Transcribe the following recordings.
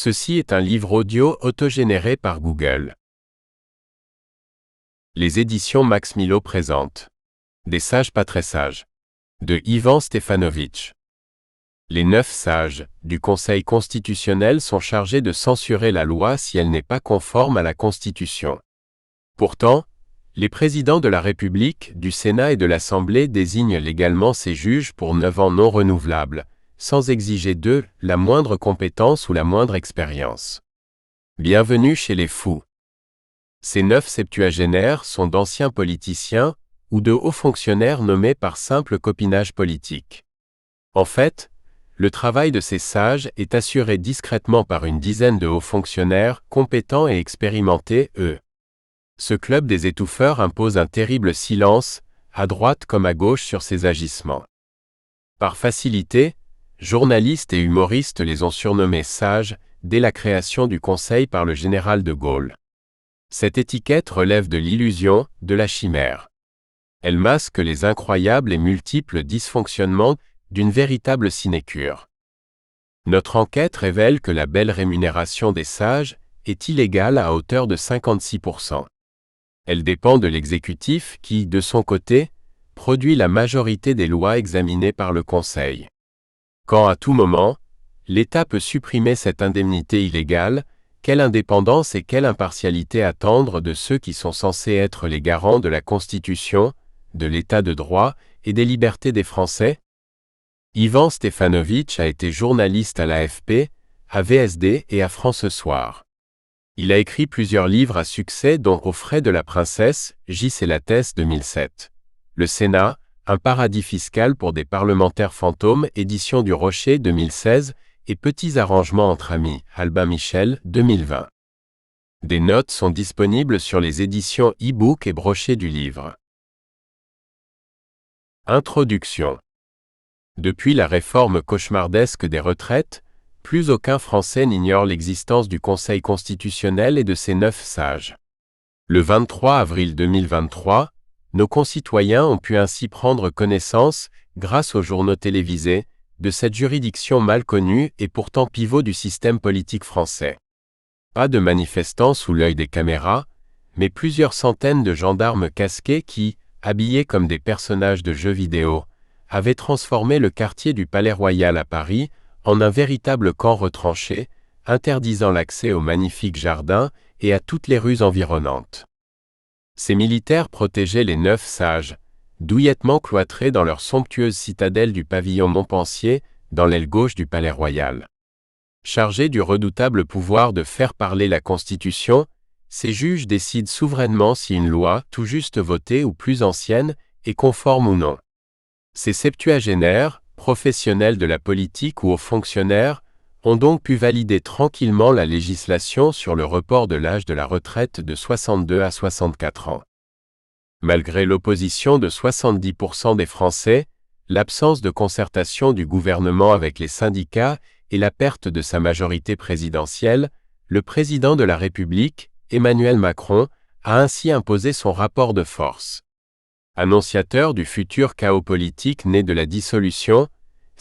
Ceci est un livre audio autogénéré par Google. Les éditions Max Milo présentent Des sages pas très sages de Ivan Stefanović. Les 9 sages du Conseil constitutionnel sont chargés de censurer la loi si elle n'est pas conforme à la Constitution. Pourtant, les présidents de la République, du Sénat et de l'Assemblée désignent légalement ces juges pour 9 ans non renouvelables, sans exiger d'eux la moindre compétence ou la moindre expérience. Bienvenue chez les fous. Ces 9 septuagénaires sont d'anciens politiciens ou de hauts fonctionnaires nommés par simple copinage politique. En fait, le travail de ces sages est assuré discrètement par une dizaine de hauts fonctionnaires compétents et expérimentés, eux. Ce club des étouffeurs impose un terrible silence, à droite comme à gauche sur ses agissements. Par facilité, journalistes et humoristes les ont surnommés sages dès la création du Conseil par le général de Gaulle. Cette étiquette relève de l'illusion, de la chimère. Elle masque les incroyables et multiples dysfonctionnements d'une véritable sinécure. Notre enquête révèle que la belle rémunération des sages est illégale à hauteur de 56%. Elle dépend de l'exécutif qui, de son côté, produit la majorité des lois examinées par le Conseil. Quand à tout moment, l'État peut supprimer cette indemnité illégale, quelle indépendance et quelle impartialité attendre de ceux qui sont censés être les garants de la Constitution, de l'État de droit et des libertés des Français? Ivan Stefanović a été journaliste à l'AFP, à VSD et à France Soir. Il a écrit plusieurs livres à succès dont Aux frais de la princesse, Gis et la Thèse 2007. Le Sénat, un paradis fiscal pour des parlementaires fantômes, édition du Rocher 2016, et Petits arrangements entre amis, Albin Michel 2020. Des notes sont disponibles sur les éditions e-book et brochets du livre. Introduction. Depuis la réforme cauchemardesque des retraites, plus aucun Français n'ignore l'existence du Conseil constitutionnel et de ses 9 sages. Le 23 avril 2023, nos concitoyens ont pu ainsi prendre connaissance, grâce aux journaux télévisés, de cette juridiction mal connue et pourtant pivot du système politique français. Pas de manifestants sous l'œil des caméras, mais plusieurs centaines de gendarmes casqués qui, habillés comme des personnages de jeux vidéo, avaient transformé le quartier du Palais Royal à Paris en un véritable camp retranché, interdisant l'accès aux magnifiques jardins et à toutes les rues environnantes. Ces militaires protégeaient les 9 sages, douillettement cloîtrés dans leur somptueuse citadelle du pavillon Montpensier, dans l'aile gauche du Palais Royal. Chargés du redoutable pouvoir de faire parler la Constitution, ces juges décident souverainement si une loi, tout juste votée ou plus ancienne, est conforme ou non. Ces septuagénaires, professionnels de la politique ou hauts fonctionnaires, ont donc pu valider tranquillement la législation sur le report de l'âge de la retraite de 62 à 64 ans. Malgré l'opposition de 70% des Français, l'absence de concertation du gouvernement avec les syndicats et la perte de sa majorité présidentielle, le président de la République, Emmanuel Macron, a ainsi imposé son rapport de force. Annonciateur du futur chaos politique né de la dissolution,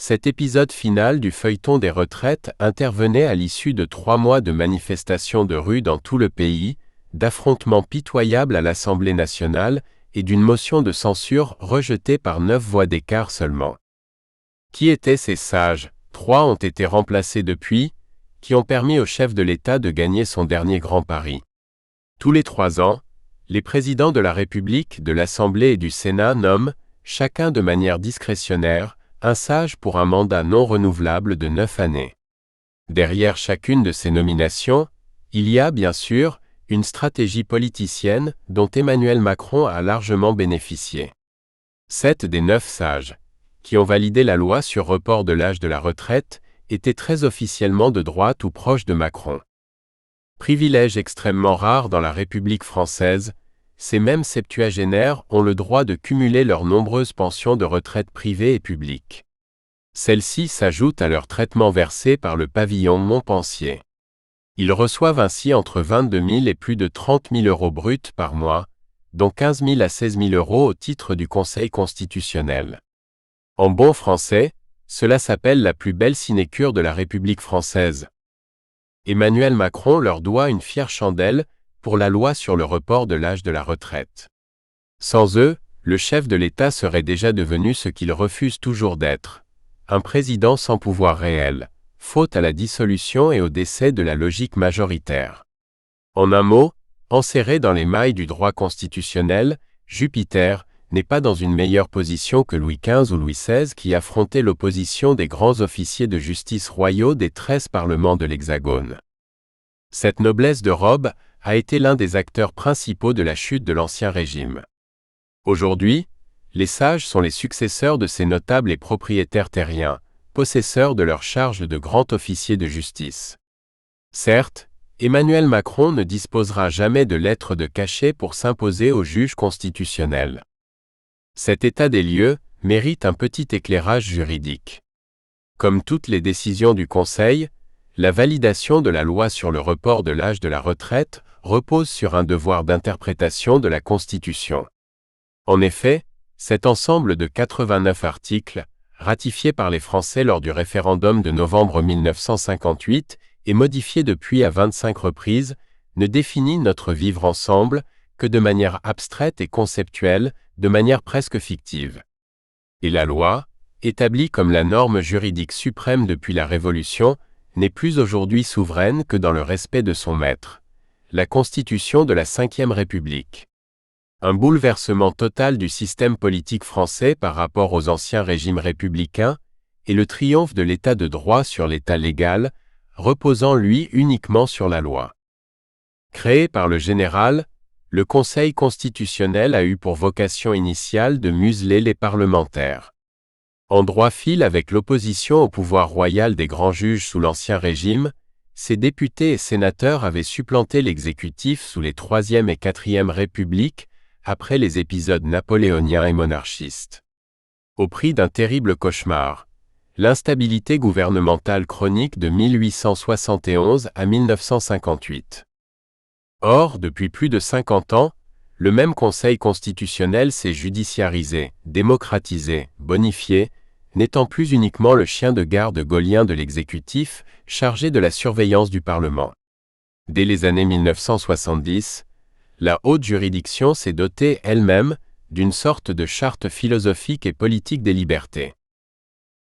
cet épisode final du feuilleton des retraites intervenait à l'issue de 3 mois de manifestations de rue dans tout le pays, d'affrontements pitoyables à l'Assemblée nationale et d'une motion de censure rejetée par 9 voix d'écart seulement. Qui étaient ces sages? 3 ont été remplacés depuis, qui ont permis au chef de l'État de gagner son dernier grand pari. Tous les 3 ans, les présidents de la République, de l'Assemblée et du Sénat nomment, chacun de manière discrétionnaire, un sage pour un mandat non renouvelable de 9 années. Derrière chacune de ces nominations, il y a, bien sûr, une stratégie politicienne dont Emmanuel Macron a largement bénéficié. 7 des 9 sages, qui ont validé la loi sur report de l'âge de la retraite, étaient très officiellement de droite ou proches de Macron. Privilège extrêmement rare dans la République française, ces mêmes septuagénaires ont le droit de cumuler leurs nombreuses pensions de retraite privées et publiques. Celles-ci s'ajoutent à leur traitement versé par le pavillon Montpensier. Ils reçoivent ainsi entre 22 000 et plus de 30 000 euros bruts par mois, dont 15 000 à 16 000 euros au titre du Conseil constitutionnel. En bon français, cela s'appelle la plus belle sinécure de la République française. Emmanuel Macron leur doit une fière chandelle pour la loi sur le report de l'âge de la retraite. Sans eux, le chef de l'État serait déjà devenu ce qu'il refuse toujours d'être, un président sans pouvoir réel, faute à la dissolution et au décès de la logique majoritaire. En un mot, enserré dans les mailles du droit constitutionnel, Jupiter n'est pas dans une meilleure position que Louis XV ou Louis XVI qui affrontaient l'opposition des grands officiers de justice royaux des 13 parlements de l'Hexagone. Cette noblesse de robe a été l'un des acteurs principaux de la chute de l'Ancien Régime. Aujourd'hui, les sages sont les successeurs de ces notables et propriétaires terriens, possesseurs de leurs charges de grand officier de justice. Certes, Emmanuel Macron ne disposera jamais de lettres de cachet pour s'imposer au juge constitutionnel. Cet état des lieux mérite un petit éclairage juridique. Comme toutes les décisions du Conseil, la validation de la loi sur le report de l'âge de la retraite repose sur un devoir d'interprétation de la Constitution. En effet, cet ensemble de 89 articles, ratifiés par les Français lors du référendum de novembre 1958 et modifié depuis à 25 reprises, ne définit notre vivre ensemble que de manière abstraite et conceptuelle, de manière presque fictive. Et la loi, établie comme la norme juridique suprême depuis la Révolution, n'est plus aujourd'hui souveraine que dans le respect de son maître, la Constitution de la Ve République. Un bouleversement total du système politique français par rapport aux anciens régimes républicains et le triomphe de l'état de droit sur l'état légal, reposant lui uniquement sur la loi. Créé par le général, le Conseil constitutionnel a eu pour vocation initiale de museler les parlementaires. En droit fil avec l'opposition au pouvoir royal des grands juges sous l'Ancien Régime, ces députés et sénateurs avaient supplanté l'exécutif sous les 3e et 4e Républiques après les épisodes napoléoniens et monarchistes. Au prix d'un terrible cauchemar, l'instabilité gouvernementale chronique de 1871 à 1958. Or, depuis plus de 50 ans, le même Conseil constitutionnel s'est judiciarisé, démocratisé, bonifié, n'étant plus uniquement le chien de garde gaulien de l'exécutif, chargé de la surveillance du Parlement. Dès les années 1970, la haute juridiction s'est dotée elle-même d'une sorte de charte philosophique et politique des libertés.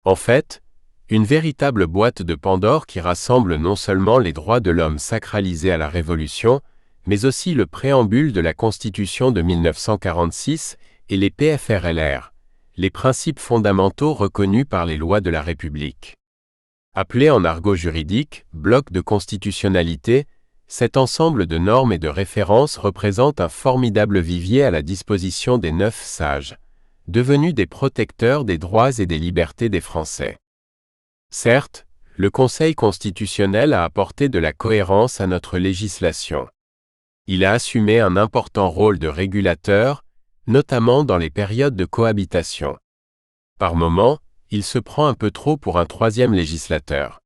En fait, une véritable boîte de Pandore qui rassemble non seulement les droits de l'homme sacralisés à la Révolution, mais aussi le préambule de la Constitution de 1946 et les PFRLR, les principes fondamentaux reconnus par les lois de la République. Appelé en argot juridique « bloc de constitutionnalité », cet ensemble de normes et de références représente un formidable vivier à la disposition des 9 sages, devenus des protecteurs des droits et des libertés des Français. Certes, le Conseil constitutionnel a apporté de la cohérence à notre législation. Il a assumé un important rôle de régulateur, notamment dans les périodes de cohabitation. Par moments, il se prend un peu trop pour un 3e législateur.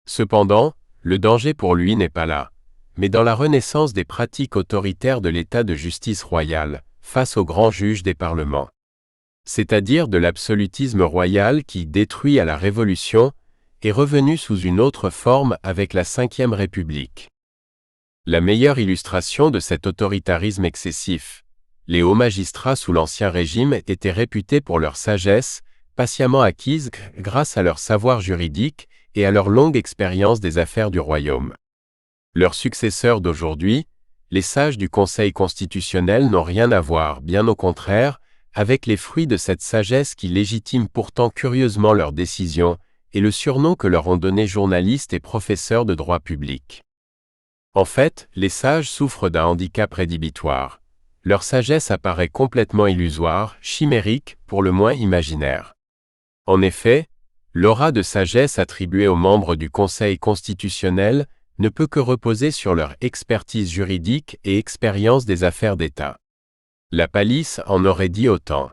Cependant, le danger pour lui n'est pas là, mais dans la renaissance des pratiques autoritaires de l'état de justice royale, face aux grands juges des parlements. C'est-à-dire de l'absolutisme royal qui, détruit à la Révolution, est revenu sous une autre forme avec la Ve République. La meilleure illustration de cet autoritarisme excessif, les hauts magistrats sous l'Ancien Régime étaient réputés pour leur sagesse, patiemment acquise grâce à leur savoir juridique et à leur longue expérience des affaires du royaume. Leurs successeurs d'aujourd'hui, les sages du Conseil constitutionnel n'ont rien à voir, bien au contraire, avec les fruits de cette sagesse qui légitime pourtant curieusement leurs décisions et le surnom que leur ont donné journalistes et professeurs de droit public. En fait, les sages souffrent d'un handicap rédhibitoire. Leur sagesse apparaît complètement illusoire, chimérique, pour le moins imaginaire. En effet, l'aura de sagesse attribuée aux membres du Conseil constitutionnel ne peut que reposer sur leur expertise juridique et expérience des affaires d'État. La palisse en aurait dit autant.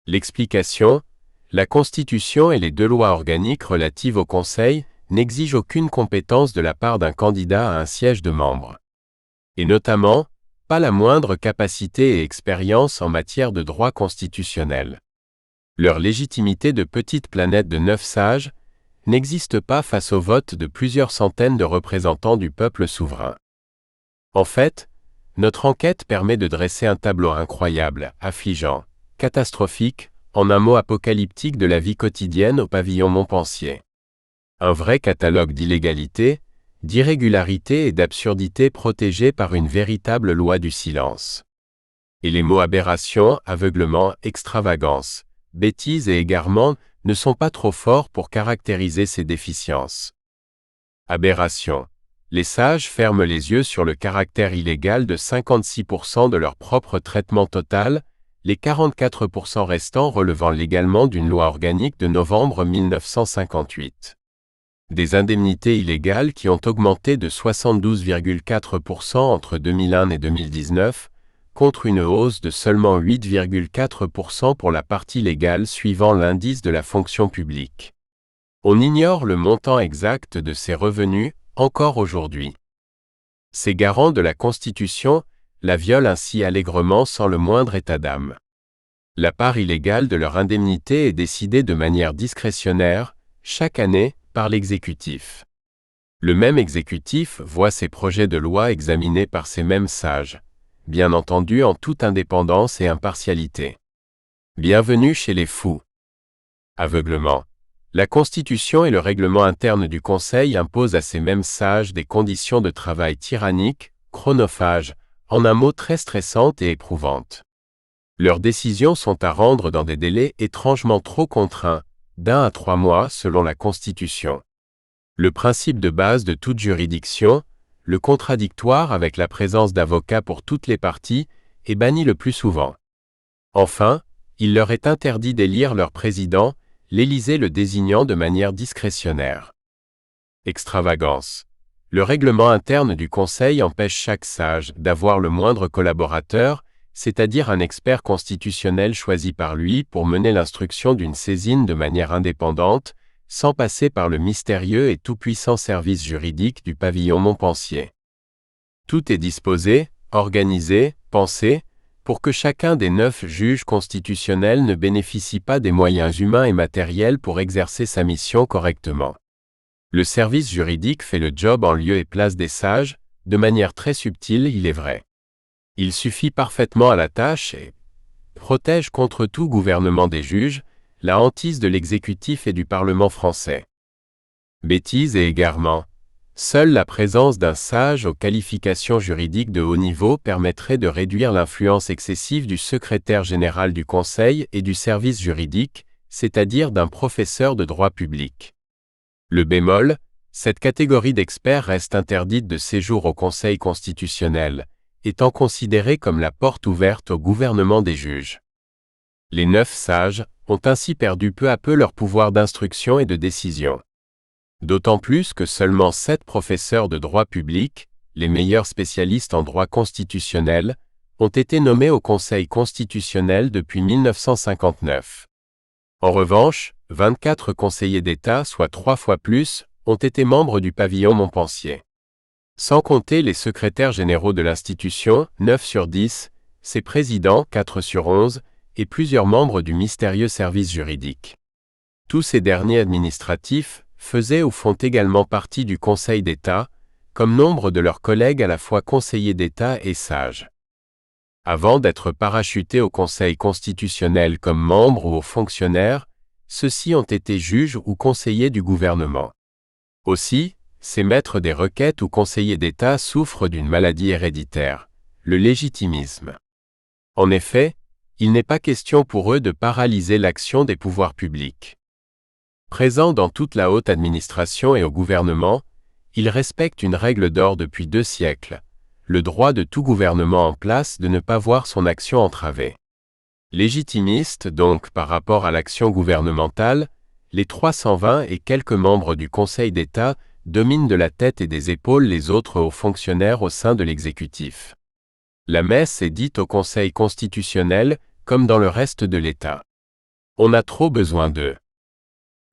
L'explication, la Constitution et les 2 lois organiques relatives au Conseil n'exigent aucune compétence de la part d'un candidat à un siège de membre. Et notamment, pas la moindre capacité et expérience en matière de droit constitutionnel. Leur légitimité de petite planète de 9 sages n'existe pas face au vote de plusieurs centaines de représentants du peuple souverain. En fait, notre enquête permet de dresser un tableau incroyable, affligeant, catastrophique, en un mot apocalyptique de la vie quotidienne au pavillon Montpensier. Un vrai catalogue d'illégalités, d'irrégularités et d'absurdités protégées par une véritable loi du silence. Et les mots aberration, aveuglement, extravagance, bêtise et égarement ne sont pas trop forts pour caractériser ces déficiences. Aberration. Les sages ferment les yeux sur le caractère illégal de 56% de leur propre traitement total, les 44% restants relevant légalement d'une loi organique de novembre 1958. Des indemnités illégales qui ont augmenté de 72,4% entre 2001 et 2019, contre une hausse de seulement 8,4% pour la partie légale suivant l'indice de la fonction publique. On ignore le montant exact de ces revenus, encore aujourd'hui. Ces garants de la Constitution la violent ainsi allègrement sans le moindre état d'âme. La part illégale de leur indemnité est décidée de manière discrétionnaire, chaque année, par l'exécutif. Le même exécutif voit ses projets de loi examinés par ces mêmes sages, bien entendu en toute indépendance et impartialité. Bienvenue chez les fous. Aveuglement. La Constitution et le règlement interne du Conseil imposent à ces mêmes sages des conditions de travail tyranniques, chronophages, en un mot très stressantes et éprouvantes. Leurs décisions sont à rendre dans des délais étrangement trop contraints, d'1 à 3 mois selon la Constitution. Le principe de base de toute juridiction, le contradictoire avec la présence d'avocats pour toutes les parties, est banni le plus souvent. Enfin, il leur est interdit d'élire leur président, l'Élysée le désignant de manière discrétionnaire. Extravagance. Le règlement interne du Conseil empêche chaque sage d'avoir le moindre collaborateur, c'est-à-dire un expert constitutionnel choisi par lui pour mener l'instruction d'une saisine de manière indépendante, sans passer par le mystérieux et tout-puissant service juridique du pavillon Montpensier. Tout est disposé, organisé, pensé, pour que chacun des 9 juges constitutionnels ne bénéficie pas des moyens humains et matériels pour exercer sa mission correctement. Le service juridique fait le job en lieu et place des sages, de manière très subtile, il est vrai. Il suffit parfaitement à la tâche et protège contre tout gouvernement des juges, la hantise de l'exécutif et du Parlement français. Bêtise et égarement. Seule la présence d'un sage aux qualifications juridiques de haut niveau permettrait de réduire l'influence excessive du secrétaire général du Conseil et du service juridique, c'est-à-dire d'un professeur de droit public. Le bémol, cette catégorie d'experts reste interdite de séjour au Conseil constitutionnel, étant considérée comme la porte ouverte au gouvernement des juges. Les 9 sages ont ainsi perdu peu à peu leur pouvoir d'instruction et de décision. D'autant plus que seulement 7 professeurs de droit public, les meilleurs spécialistes en droit constitutionnel, ont été nommés au Conseil constitutionnel depuis 1959. En revanche, 24 conseillers d'État, soit 3 fois plus, ont été membres du pavillon Montpensier. Sans compter les secrétaires généraux de l'institution, 9 sur 10, ses présidents, 4 sur 11, et plusieurs membres du mystérieux service juridique. Tous ces derniers administratifs faisaient ou font également partie du Conseil d'État, comme nombre de leurs collègues à la fois conseillers d'État et sages. Avant d'être parachutés au Conseil constitutionnel comme membres ou fonctionnaires, ceux-ci ont été juges ou conseillers du gouvernement. Aussi, ces maîtres des requêtes ou conseillers d'État souffrent d'une maladie héréditaire, le légitimisme. En effet, il n'est pas question pour eux de paralyser l'action des pouvoirs publics. Présents dans toute la haute administration et au gouvernement, ils respectent une règle d'or depuis 2 siècles, le droit de tout gouvernement en place de ne pas voir son action entravée. Légitimistes donc par rapport à l'action gouvernementale, les 320 et quelques membres du Conseil d'État dominent de la tête et des épaules les autres hauts fonctionnaires au sein de l'exécutif. La messe est dite au Conseil constitutionnel, comme dans le reste de l'État. On a trop besoin d'eux.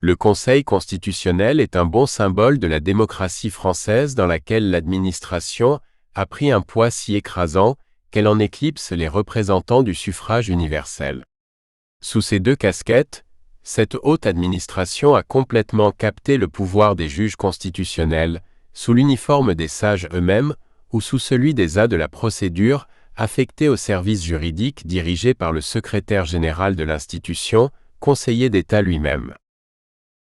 Le Conseil constitutionnel est un bon symbole de la démocratie française dans laquelle l'administration a pris un poids si écrasant qu'elle en éclipse les représentants du suffrage universel. Sous ces 2 casquettes, cette haute administration a complètement capté le pouvoir des juges constitutionnels, sous l'uniforme des sages eux-mêmes, ou sous celui des A de la procédure, affectés au service juridique dirigé par le secrétaire général de l'institution, conseiller d'État lui-même.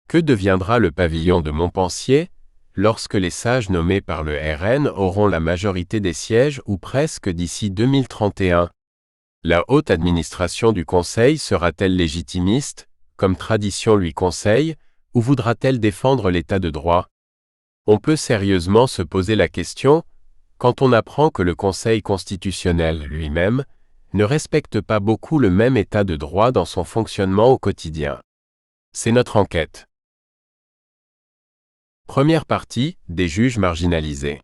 Que deviendra le pavillon de Montpensier, lorsque les sages nommés par le RN auront la majorité des sièges ou presque d'ici 2031? La haute administration du Conseil sera-t-elle légitimiste, comme tradition lui conseille, ou voudra-t-elle défendre l'état de droit? On peut sérieusement se poser la question, quand on apprend que le Conseil constitutionnel lui-même ne respecte pas beaucoup le même état de droit dans son fonctionnement au quotidien. C'est notre enquête. Première partie, des juges marginalisés.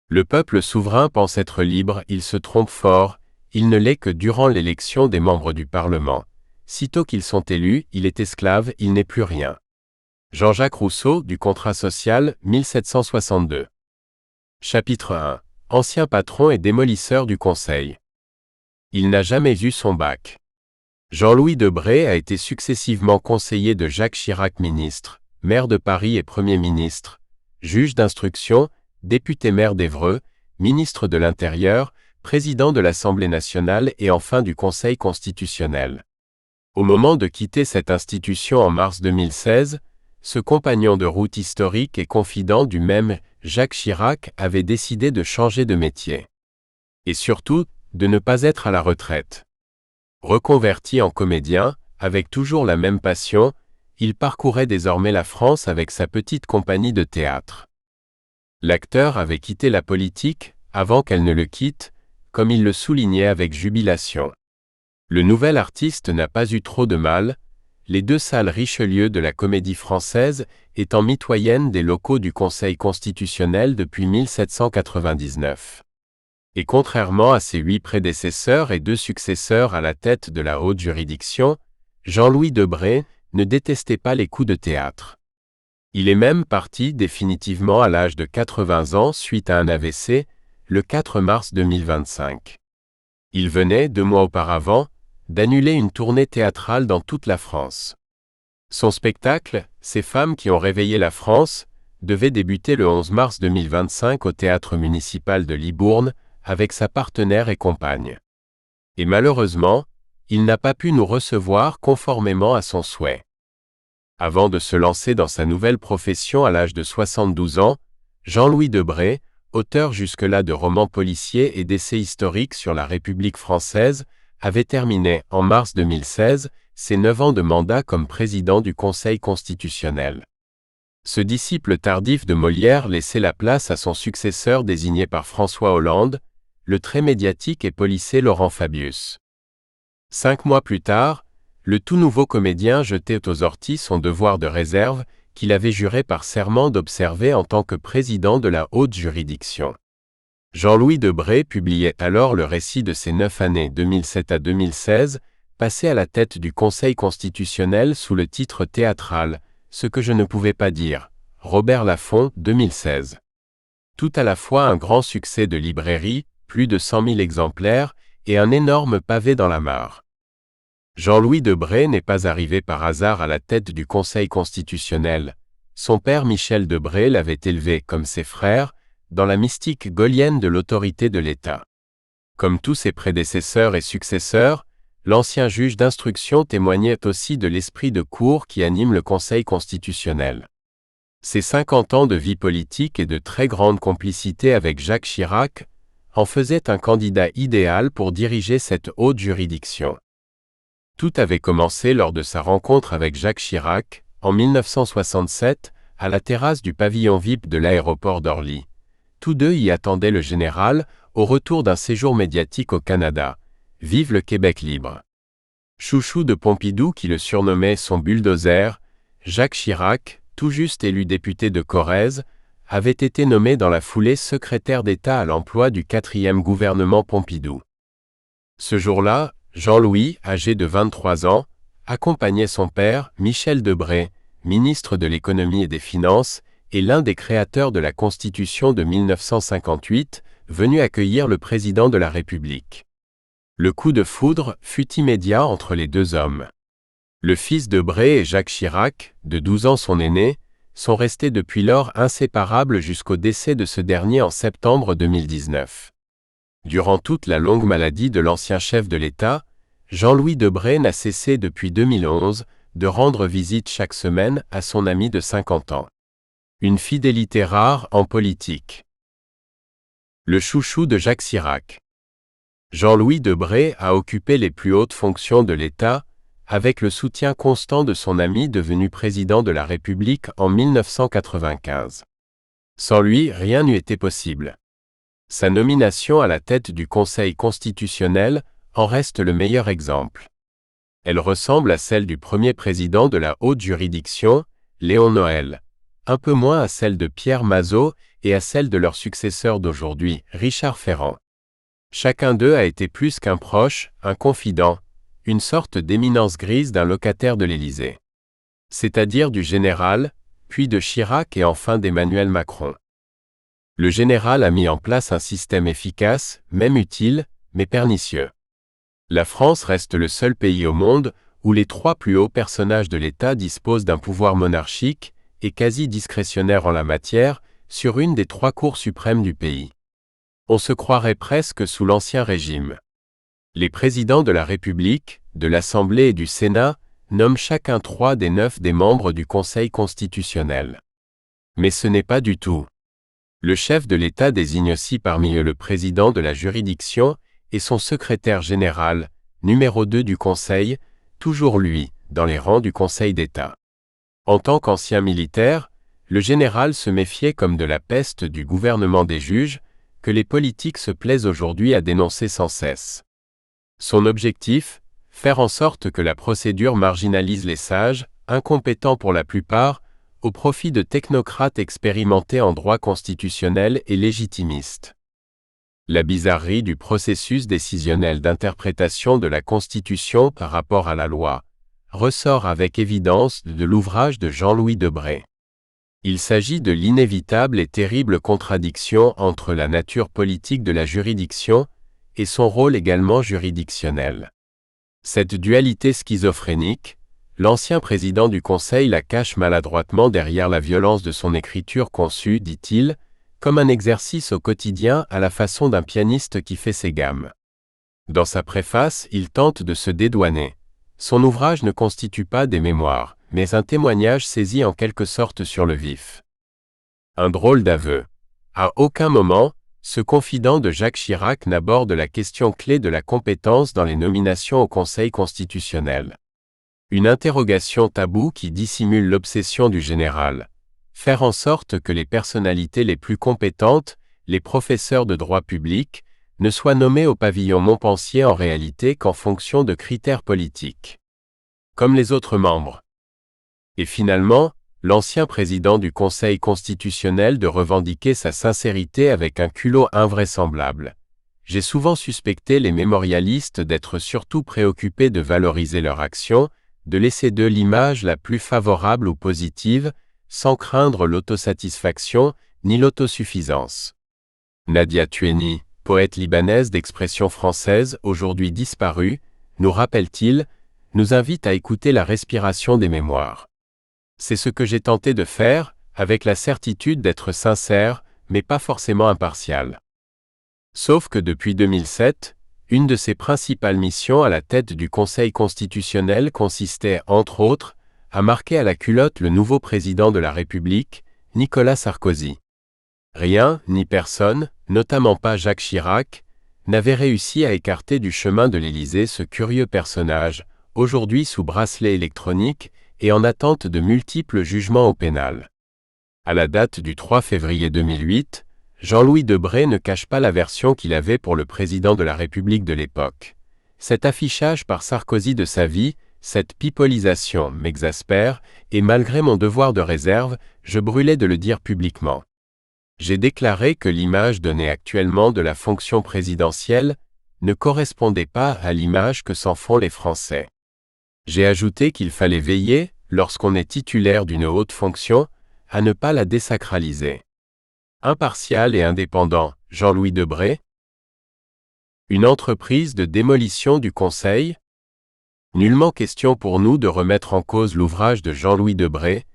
Le peuple souverain pense être libre, il se trompe fort, il ne l'est que durant l'élection des membres du Parlement. Sitôt qu'ils sont élus, il est esclave, il n'est plus rien. Jean-Jacques Rousseau, du Contrat social, 1762. Chapitre 1. Ancien patron et démolisseur du Conseil. Il n'a jamais eu son bac. Jean-Louis Debré a été successivement conseiller de Jacques Chirac ministre, maire de Paris et Premier ministre, juge d'instruction, député-maire d'Évreux, ministre de l'Intérieur, président de l'Assemblée nationale et enfin du Conseil constitutionnel. Au moment de quitter cette institution en mars 2016, ce compagnon de route historique et confident du même Jacques Chirac avait décidé de changer de métier. Et surtout, de ne pas être à la retraite. Reconverti en comédien, avec toujours la même passion, il parcourait désormais la France avec sa petite compagnie de théâtre. L'acteur avait quitté la politique, avant qu'elle ne le quitte, comme il le soulignait avec jubilation. Le nouvel artiste n'a pas eu trop de mal, les deux salles Richelieu de la Comédie Française étant mitoyennes des locaux du Conseil constitutionnel depuis 1799. Et contrairement à ses 8 prédécesseurs et 2 successeurs à la tête de la haute juridiction, Jean-Louis Debré ne détestait pas les coups de théâtre. Il est même parti définitivement à l'âge de 80 ans suite à un AVC, le 4 mars 2025. Il venait, 2 mois auparavant, d'annuler une tournée théâtrale dans toute la France. Son spectacle, Ces femmes qui ont réveillé la France, devait débuter le 11 mars 2025 au théâtre municipal de Libourne, avec sa partenaire et compagne. Et malheureusement, il n'a pas pu nous recevoir conformément à son souhait. Avant de se lancer dans sa nouvelle profession à l'âge de 72 ans, Jean-Louis Debré, auteur jusque-là de romans policiers et d'essais historiques sur la République française, avait terminé, en mars 2016, ses 9 ans de mandat comme président du Conseil constitutionnel. Ce disciple tardif de Molière laissait la place à son successeur désigné par François Hollande, le très médiatique et policé Laurent Fabius. 5 mois plus tard, le tout nouveau comédien jetait aux orties son devoir de réserve, qu'il avait juré par serment d'observer en tant que président de la haute juridiction. Jean-Louis Debré publiait alors le récit de ses 9 années 2007 à 2016, passées à la tête du Conseil constitutionnel sous le titre théâtral « Ce que je ne pouvais pas dire », Robert Laffont, 2016. Tout à la fois un grand succès de librairie, plus de 100 000 exemplaires, et un énorme pavé dans la mare. Jean-Louis Debré n'est pas arrivé par hasard à la tête du Conseil constitutionnel. Son père Michel Debré l'avait élevé, comme ses frères, dans la mystique gaulienne de l'autorité de l'État. Comme tous ses prédécesseurs et successeurs, l'ancien juge d'instruction témoignait aussi de l'esprit de cour qui anime le Conseil constitutionnel. Ses 50 ans de vie politique et de très grande complicité avec Jacques Chirac en faisaient un candidat idéal pour diriger cette haute juridiction. Tout avait commencé lors de sa rencontre avec Jacques Chirac, en 1967, à la terrasse du pavillon VIP de l'aéroport d'Orly. Tous deux y attendaient le général, au retour d'un séjour médiatique au Canada. Vive le Québec libre. Chouchou de Pompidou qui le surnommait son bulldozer, Jacques Chirac, tout juste élu député de Corrèze, avait été nommé dans la foulée secrétaire d'État à l'emploi du 4e gouvernement Pompidou. Ce jour-là, Jean-Louis, âgé de 23 ans, accompagnait son père, Michel Debré, ministre de l'Économie et des Finances, et l'un des créateurs de la Constitution de 1958, venu accueillir le président de la République. Le coup de foudre fut immédiat entre les deux hommes. Le fils Debré et Jacques Chirac, de 12 ans son aîné, sont restés depuis lors inséparables jusqu'au décès de ce dernier en septembre 2019. Durant toute la longue maladie de l'ancien chef de l'État, Jean-Louis Debré n'a cessé depuis 2011 de rendre visite chaque semaine à son ami de 50 ans. Une fidélité rare en politique. Le chouchou de Jacques Chirac. Jean-Louis Debré a occupé les plus hautes fonctions de l'État, avec le soutien constant de son ami devenu président de la République en 1995. Sans lui, rien n'eût été possible. Sa nomination à la tête du Conseil constitutionnel en reste le meilleur exemple. Elle ressemble à celle du premier président de la haute juridiction, Léon Noël, un peu moins à celle de Pierre Mazeaud et à celle de leur successeur d'aujourd'hui, Richard Ferrand. Chacun d'eux a été plus qu'un proche, un confident, une sorte d'éminence grise d'un locataire de l'Élysée. C'est-à-dire du général, puis de Chirac et enfin d'Emmanuel Macron. Le général a mis en place un système efficace, même utile, mais pernicieux. La France reste le seul pays au monde où les 3 plus hauts personnages de l'État disposent d'un pouvoir monarchique et quasi discrétionnaire en la matière sur une des 3 cours suprêmes du pays. On se croirait presque sous l'Ancien Régime. Les présidents de la République, de l'Assemblée et du Sénat nomment chacun 3 des 9 des membres du Conseil constitutionnel. Mais ce n'est pas du tout. Le chef de l'État désigne aussi parmi eux le président de la juridiction et son secrétaire général, numéro 2 du Conseil, toujours lui, dans les rangs du Conseil d'État. En tant qu'ancien militaire, le général se méfiait comme de la peste du gouvernement des juges, que les politiques se plaisent aujourd'hui à dénoncer sans cesse. Son objectif, faire en sorte que la procédure marginalise les sages, incompétents pour la plupart, au profit de technocrates expérimentés en droit constitutionnel et légitimistes. La bizarrerie du processus décisionnel d'interprétation de la Constitution par rapport à la loi ressort avec évidence de l'ouvrage de Jean-Louis Debré. Il s'agit de l'inévitable et terrible contradiction entre la nature politique de la juridiction et son rôle également juridictionnel. Cette dualité schizophrénique, l'ancien président du Conseil la cache maladroitement derrière la violence de son écriture conçue, dit-il, comme un exercice au quotidien à la façon d'un pianiste qui fait ses gammes. Dans sa préface, il tente de se dédouaner. Son ouvrage ne constitue pas des mémoires, mais un témoignage saisi en quelque sorte sur le vif. Un drôle d'aveu. À aucun moment, ce confident de Jacques Chirac n'aborde la question clé de la compétence dans les nominations au Conseil constitutionnel. Une interrogation taboue qui dissimule l'obsession du général. Faire en sorte que les personnalités les plus compétentes, les professeurs de droit public, ne soient nommés au pavillon Montpensier en réalité qu'en fonction de critères politiques. Comme les autres membres. Et finalement, l'ancien président du Conseil constitutionnel de revendiquer sa sincérité avec un culot invraisemblable. J'ai souvent suspecté les mémorialistes d'être surtout préoccupés de valoriser leur action, de laisser d'eux l'image la plus favorable ou positive, sans craindre l'autosatisfaction ni l'autosuffisance. Nadia Tueni, poète libanaise d'expression française aujourd'hui disparue, nous rappelle-t-il, nous invite à écouter la respiration des mémoires. C'est ce que j'ai tenté de faire, avec la certitude d'être sincère, mais pas forcément impartial. Sauf que depuis 2007, une de ses principales missions à la tête du Conseil constitutionnel consistait, entre autres, à marquer à la culotte le nouveau président de la République, Nicolas Sarkozy. Rien, ni personne, notamment pas Jacques Chirac, n'avait réussi à écarter du chemin de l'Élysée ce curieux personnage, aujourd'hui sous bracelet électronique, et en attente de multiples jugements au pénal. À la date du 3 février 2008, Jean-Louis Debré ne cache pas la version qu'il avait pour le président de la République de l'époque. Cet affichage par Sarkozy de sa vie, cette pipolisation m'exaspère, et malgré mon devoir de réserve, je brûlais de le dire publiquement. J'ai déclaré que l'image donnée actuellement de la fonction présidentielle ne correspondait pas à l'image que s'en font les Français. J'ai ajouté qu'il fallait veiller, lorsqu'on est titulaire d'une haute fonction, à ne pas la désacraliser. Impartial et indépendant, Jean-Louis Debré. Une entreprise de démolition du Conseil, Nullement question pour nous de remettre en cause l'ouvrage de Jean-Louis Debré,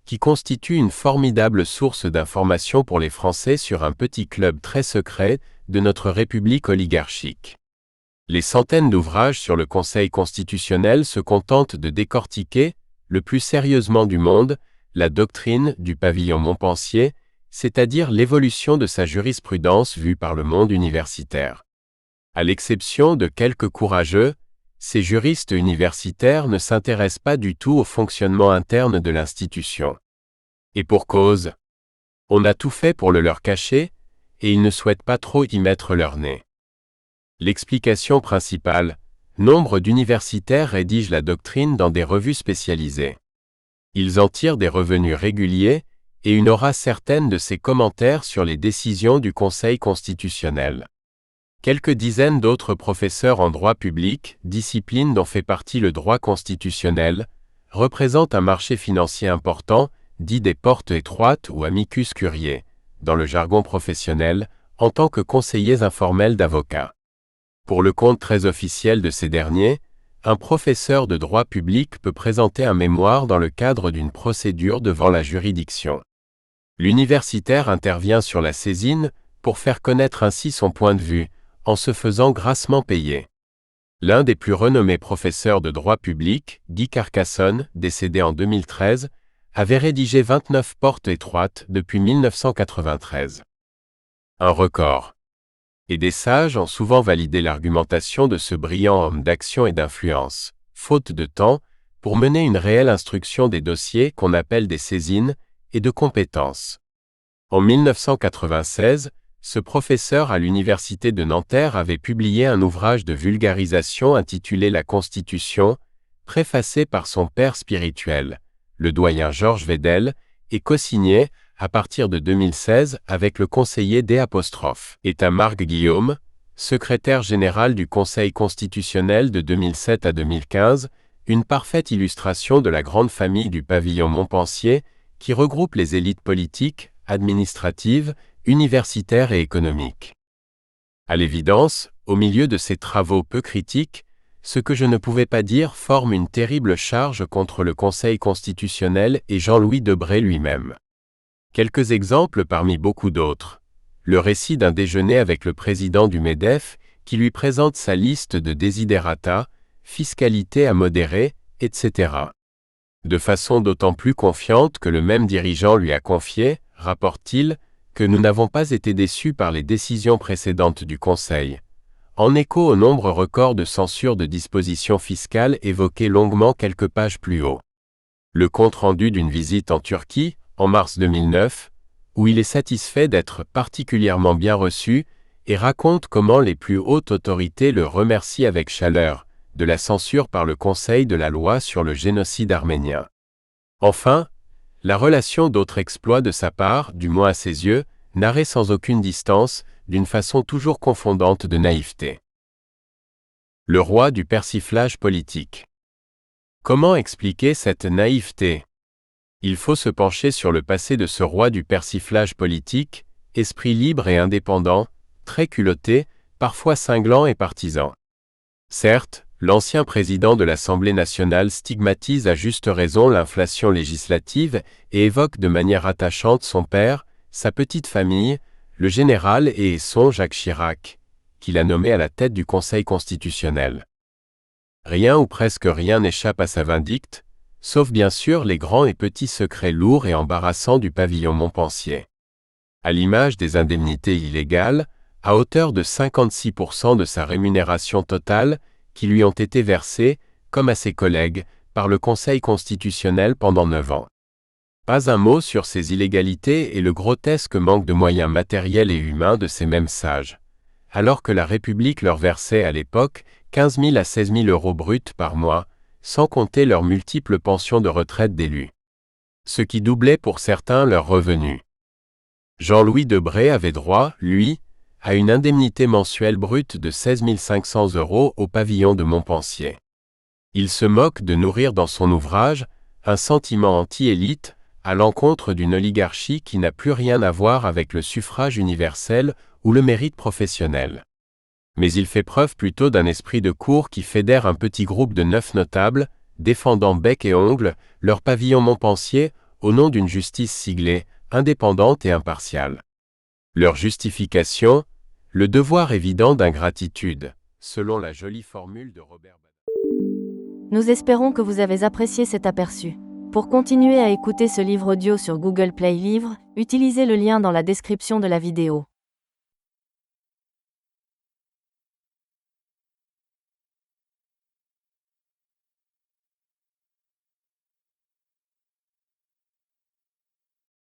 qui constitue une formidable source d'information pour les Français sur un petit club très secret de notre République oligarchique. Les centaines d'ouvrages sur le Conseil constitutionnel se contentent de décortiquer, le plus sérieusement du monde, la doctrine du pavillon Montpensier, c'est-à-dire l'évolution de sa jurisprudence vue par le monde universitaire. À l'exception de quelques courageux, ces juristes universitaires ne s'intéressent pas du tout au fonctionnement interne de l'institution. Et pour cause, on a tout fait pour le leur cacher, et ils ne souhaitent pas trop y mettre leur nez. L'explication principale, nombre d'universitaires rédigent la doctrine dans des revues spécialisées. Ils en tirent des revenus réguliers, et une aura certaine de ces commentaires sur les décisions du Conseil constitutionnel. Quelques dizaines d'autres professeurs en droit public, discipline dont fait partie le droit constitutionnel, représentent un marché financier important, dit des portes étroites ou amicus curiae, dans le jargon professionnel, en tant que conseillers informels d'avocats. Pour le compte très officiel de ces derniers, un professeur de droit public peut présenter un mémoire dans le cadre d'une procédure devant la juridiction. L'universitaire intervient sur la saisine pour faire connaître ainsi son point de vue, en se faisant grassement payer. L'un des plus renommés professeurs de droit public, Guy Carcassonne, décédé en 2013, avait rédigé 29 portes étroites depuis 1993. Un record. Et des sages ont souvent validé l'argumentation de ce brillant homme d'action et d'influence, faute de temps, pour mener une réelle instruction des dossiers qu'on appelle des saisines et de compétences. En 1996, ce professeur à l'université de Nanterre avait publié un ouvrage de vulgarisation intitulé La Constitution, préfacé par son père spirituel, le doyen Georges Vedel, et co-signé, à partir de 2016, avec le conseiller D', Marc Guillaume, secrétaire général du Conseil constitutionnel de 2007 à 2015, une parfaite illustration de la grande famille du pavillon Montpensier, qui regroupe les élites politiques, administratives, universitaires et économiques. À l'évidence, au milieu de ces travaux peu critiques, ce que je ne pouvais pas dire forme une terrible charge contre le Conseil constitutionnel et Jean-Louis Debré lui-même. Quelques exemples parmi beaucoup d'autres. Le récit d'un déjeuner avec le président du MEDEF, qui lui présente sa liste de desiderata, fiscalité à modérer, etc. De façon d'autant plus confiante que le même dirigeant lui a confié, rapporte-t-il, que nous n'avons pas été déçus par les décisions précédentes du Conseil, en écho au nombre record de censure de dispositions fiscales évoquées longuement quelques pages plus haut. Le compte-rendu d'une visite en Turquie, en mars 2009, où il est satisfait d'être particulièrement bien reçu et raconte comment les plus hautes autorités le remercient avec chaleur de la censure par le Conseil de la loi sur le génocide arménien. Enfin, la relation d'autres exploits de sa part, du moins à ses yeux, narrée sans aucune distance, d'une façon toujours confondante de naïveté. Le roi du persiflage politique. Comment expliquer cette naïveté ? Il faut se pencher sur le passé de ce roi du persiflage politique, esprit libre et indépendant, très culotté, parfois cinglant et partisan. Certes, l'ancien président de l'Assemblée nationale stigmatise à juste raison l'inflation législative et évoque de manière attachante son père, sa petite famille, le général et son Jacques Chirac, qu'il a nommé à la tête du Conseil constitutionnel. Rien ou presque rien n'échappe à sa vindicte, sauf bien sûr les grands et petits secrets lourds et embarrassants du pavillon Montpensier. À l'image des indemnités illégales, à hauteur de 56% de sa rémunération totale, qui lui ont été versées, comme à ses collègues, par le Conseil constitutionnel pendant 9 ans. Pas un mot sur ces illégalités et le grotesque manque de moyens matériels et humains de ces mêmes sages, alors que la République leur versait à l'époque 15 000 à 16 000 euros bruts par mois, sans compter leurs multiples pensions de retraite d'élus. Ce qui doublait pour certains leurs revenus. Jean-Louis Debré avait droit, lui, à une indemnité mensuelle brute de 16 500 euros au pavillon de Montpensier. Il se moque de nourrir dans son ouvrage un sentiment anti-élite à l'encontre d'une oligarchie qui n'a plus rien à voir avec le suffrage universel ou le mérite professionnel. Mais il fait preuve plutôt d'un esprit de cour qui fédère un petit groupe de 9 notables, défendant bec et ongles leur pavillon Montpensier au nom d'une justice siglée, indépendante et impartiale. Leur justification, le devoir évident d'ingratitude, selon la jolie formule de Robert Badinter. Nous espérons que vous avez apprécié cet aperçu. Pour continuer à écouter ce livre audio sur Google Play Livres, utilisez le lien dans la description de la vidéo.